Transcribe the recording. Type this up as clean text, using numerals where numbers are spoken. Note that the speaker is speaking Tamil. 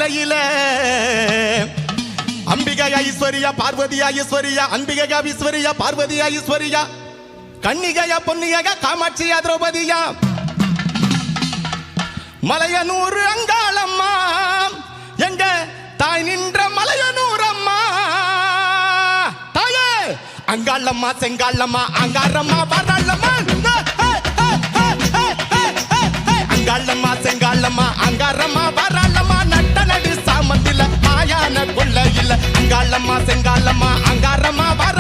கொல்லையில அம்பிகை ஐஸ்வர்யா பார்வதியா ஈஸ்வரியா அம்பிகை ஈஸ்வரியா பார்வதியா ஈஸ்வரியா கன்னிகையா பொன்னிகையா காமாட்சியா திரௌபதியா மலையனூர் அங்காளம்மா எங்க தாய் நின்ற மலையனூர் அம்மா தாயே அங்காளம்மா செங்காளம்மா அங்காரம்மா வரலம்மா அங்காளம்மா செங்காளம்மா அங்காரம்மா வரலம்மா நட்ட நடு சாமந்தில மாயான கொல்லையில அங்காளம்மா செங்காளம்மா அங்காரம்மா வர